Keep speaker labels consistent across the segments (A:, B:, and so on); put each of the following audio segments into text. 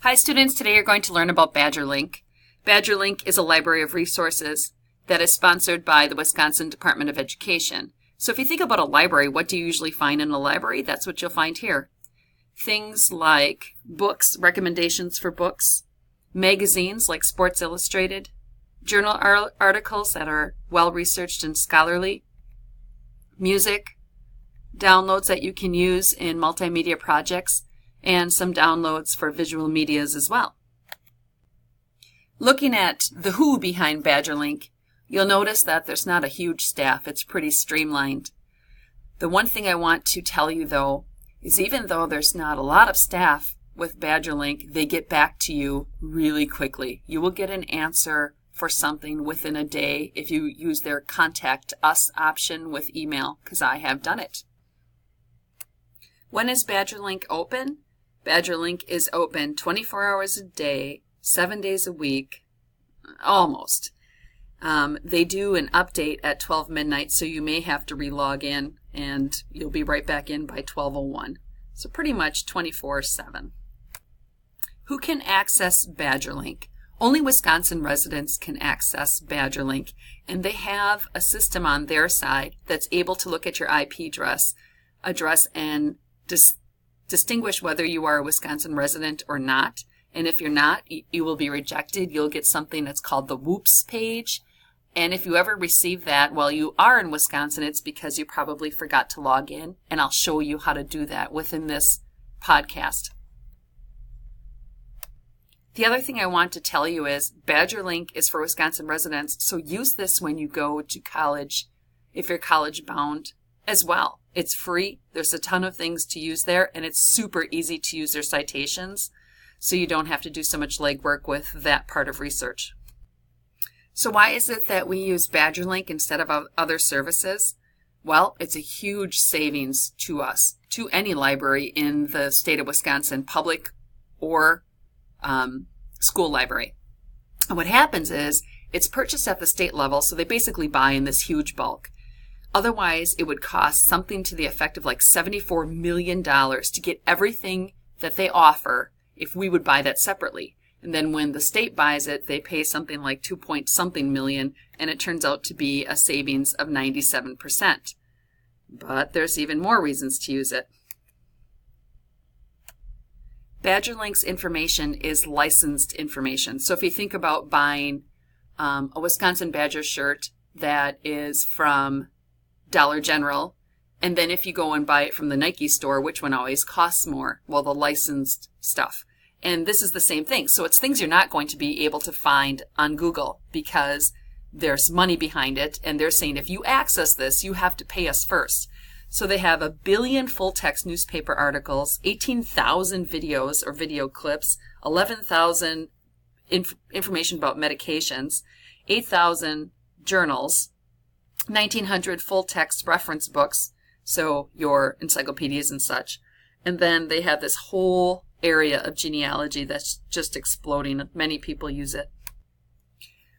A: Hi students, today you're going to learn about Badgerlink. Badgerlink is a library of resources that is sponsored by the Wisconsin Department of Education. So if you think about a library, what do you usually find in a library? That's what you'll find here. Things like books, recommendations for books, magazines like Sports Illustrated, journal articles that are well-researched and scholarly, music, downloads that you can use in multimedia projects, and some downloads for visual medias as well. Looking at the who behind Badgerlink, you'll notice that there's not a huge staff. It's pretty streamlined. The one thing I want to tell you, though, is even though there's not a lot of staff with Badgerlink, they get back to you really quickly. You will get an answer for something within a day if you use their Contact Us option with email, because I have done it. When is Badgerlink open? Badgerlink is open 24 hours a day, 7 days a week, almost. They do an update at 12 midnight, so you may have to re-log in, and you'll be right back in by 12:01. So pretty much 24/7. Who can access Badgerlink? Only Wisconsin residents can access Badgerlink, and they have a system on their side that's able to look at your IP address and distinguish whether you are a Wisconsin resident or not. And if you're not, you will be rejected. You'll get something that's called the Whoops page. And if you ever receive that while you are in Wisconsin, it's because you probably forgot to log in. And I'll show you how to do that within this podcast. The other thing I want to tell you is Badgerlink is for Wisconsin residents, so use this when you go to college, if you're college bound as well. It's free. There's a ton of things to use there, and it's super easy to use their citations, so you don't have to do so much legwork with that part of research. So why is it that we use Badgerlink instead of other services? Well, it's a huge savings to us, to any library in the state of Wisconsin, public or school library. And what happens is it's purchased at the state level, so they basically buy in this huge bulk. Otherwise, it would cost something to the effect of like $74 million to get everything that they offer if we would buy that separately. And then when the state buys it, they pay something like 2 point something million, and it turns out to be a savings of 97%. But there's even more reasons to use it. Badgerlink's information is licensed information. So if you think about buying a Wisconsin Badger shirt that is from Dollar General, and then if you go and buy it from the Nike store, which one always costs more? Well, the licensed stuff. And this is the same thing. So it's things you're not going to be able to find on Google because there's money behind it, and they're saying if you access this, you have to pay us first. So they have 1 billion full-text newspaper articles, 18,000 videos or video clips, 11,000 information about medications, 8,000 journals, 1,900 full-text reference books, so your encyclopedias and such. And then they have this whole area of genealogy that's just exploding. Many people use it.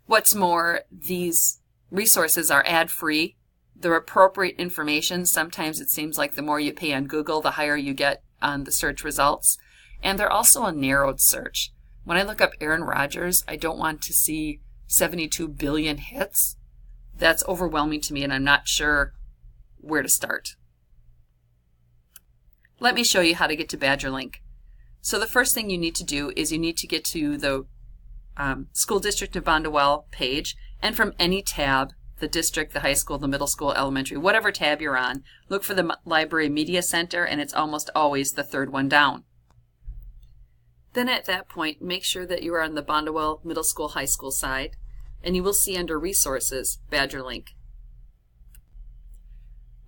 A: What's more, these resources are ad-free. They're appropriate information. Sometimes it seems like the more you pay on Google, the higher you get on the search results. And they're also a narrowed search. When I look up Aaron Rodgers, I don't want to see 72 billion hits. That's overwhelming to me, and I'm not sure where to start. Let me show you how to get to Badgerlink. So the first thing you need to do is you need to get to the School District of Bondwell page, and from any tab, the district, the high school, the middle school, elementary, whatever tab you're on, look for the Library Media Center, and it's almost always the third one down. Then at that point, make sure that you are on the Bondwell middle school, high school side, and you will see under Resources, Badgerlink.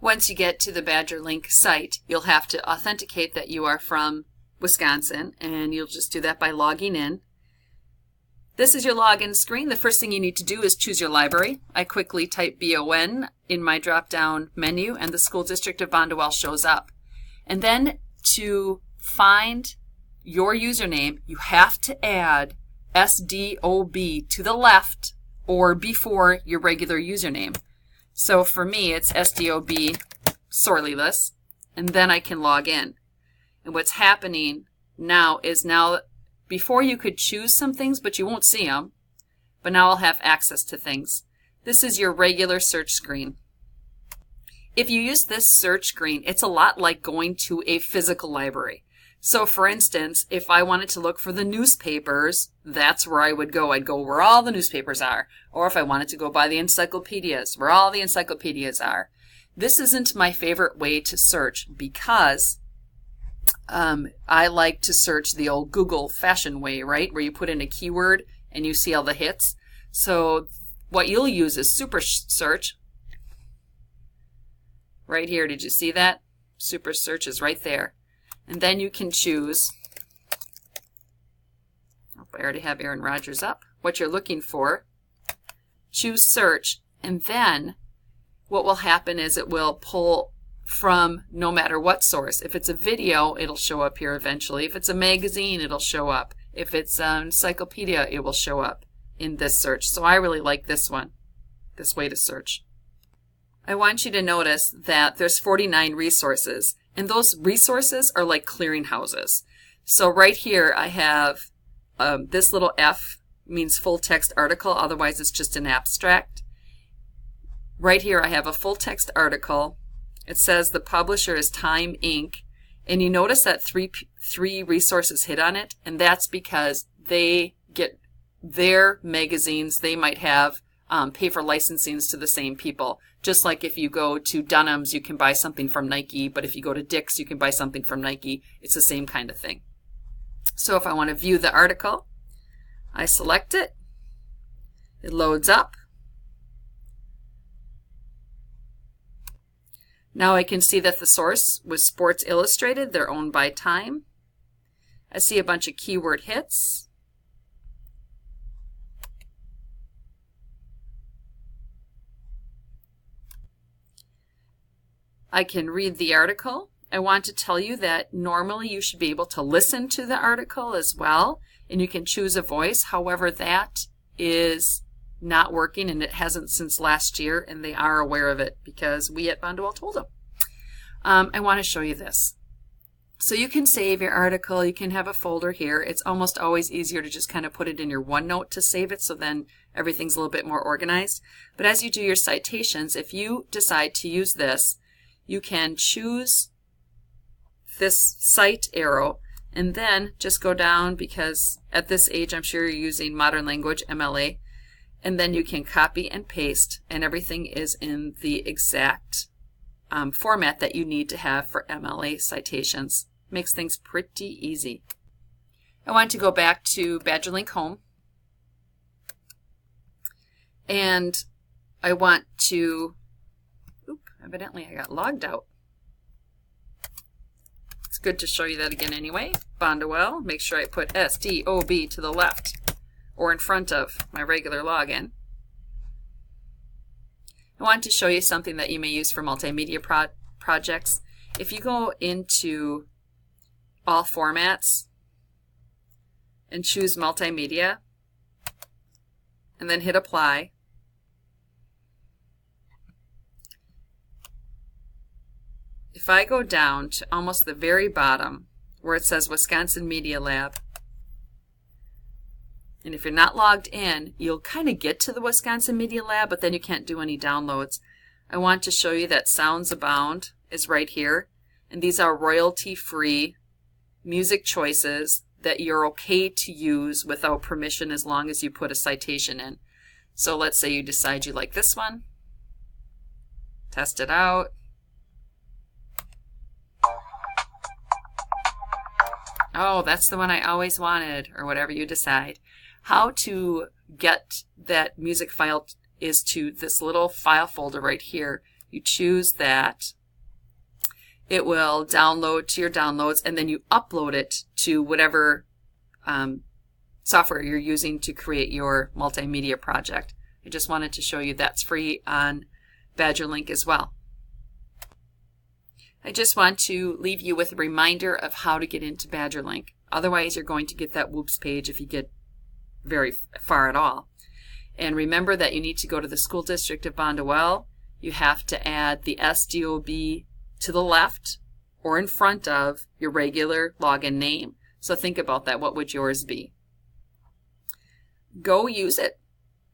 A: Once you get to the Badgerlink site, you'll have to authenticate that you are from Wisconsin, and you'll just do that by logging in. This is your login screen. The first thing you need to do is choose your library. I quickly type BON in my drop-down menu, and the School District of Bondwell shows up. And then to find your username, you have to add SDOB to the left or before your regular username. So for me, it's SDOB Sorlyless, and then I can log in. And what's happening now is before you could choose some things, but you won't see them. But now I'll have access to things. This is your regular search screen. If you use this search screen, it's a lot like going to a physical library. So for instance, if I wanted to look for the newspapers, that's where I would go. I'd go where all the newspapers are. Or if I wanted to go by the encyclopedias, where all the encyclopedias are. This isn't my favorite way to search because I like to search the old Google fashion way, right? Where you put in a keyword and you see all the hits. So what you'll use is super search. Right here, did you see that? Super search is right there. And then you can choose, I already have Aaron Rodgers up, what you're looking for. Choose search, and then what will happen is it will pull from no matter what source. If it's a video, it'll show up here eventually. If it's a magazine, it'll show up. If it's an encyclopedia, it will show up in this search. So I really like this one, this way to search. I want you to notice that there's 49 resources, and those resources are like clearinghouses. So right here I have this little F means full text article, otherwise it's just an abstract. Right here I have a full text article. It says the publisher is Time Inc. And you notice that three resources hit on it, and that's because they get their magazines, they might have pay for licensings to the same people. Just like if you go to Dunham's, you can buy something from Nike, but if you go to Dick's, you can buy something from Nike. It's the same kind of thing. So if I want to view the article, I select it. It loads up. Now I can see that the source was Sports Illustrated. They're owned by Time. I see a bunch of keyword hits. I can read the article. I want to tell you that normally you should be able to listen to the article as well, and you can choose a voice. However, that is not working, and it hasn't since last year, and they are aware of it because we at Bondwell told them. I want to show you this. So you can save your article. You can have a folder here. It's almost always easier to just kind of put it in your OneNote to save it, so then everything's a little bit more organized. But as you do your citations, if you decide to use this, you can choose this cite arrow and then just go down, because at this age I'm sure you're using modern language, MLA, and then you can copy and paste, and everything is in the exact format that you need to have for MLA citations. Makes things pretty easy. I want to go back to Badgerlink Home, and I want to evidently I got logged out. It's good to show you that again anyway. Bondwell, make sure I put SDOB to the left or in front of my regular login. I want to show you something that you may use for multimedia projects. If you go into all formats and choose multimedia and then hit apply, if I go down to almost the very bottom where it says Wisconsin Media Lab, and if you're not logged in, you'll kind of get to the Wisconsin Media Lab, but then you can't do any downloads. I want to show you that Sounds Abound is right here, and these are royalty-free music choices that you're okay to use without permission as long as you put a citation in. So let's say you decide you like this one. Test it out. Oh, that's the one I always wanted, or whatever you decide. How to get that music file is to this little file folder right here. You choose that. It will download to your downloads, and then you upload it to whatever software you're using to create your multimedia project. I just wanted to show you that's free on Badgerlink as well. I just want to leave you with a reminder of how to get into Badgerlink. Otherwise, you're going to get that whoops page if you get very far at all. And remember that you need to go to the School District of Bondwell. You have to add the SDOB to the left or in front of your regular login name. So think about that. What would yours be? Go use it.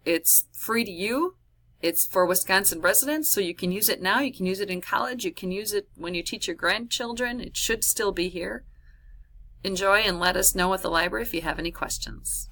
A: It's free to you. It's for Wisconsin residents, so you can use it now. You can use it in college. You can use it when you teach your grandchildren. It should still be here. Enjoy and let us know at the library if you have any questions.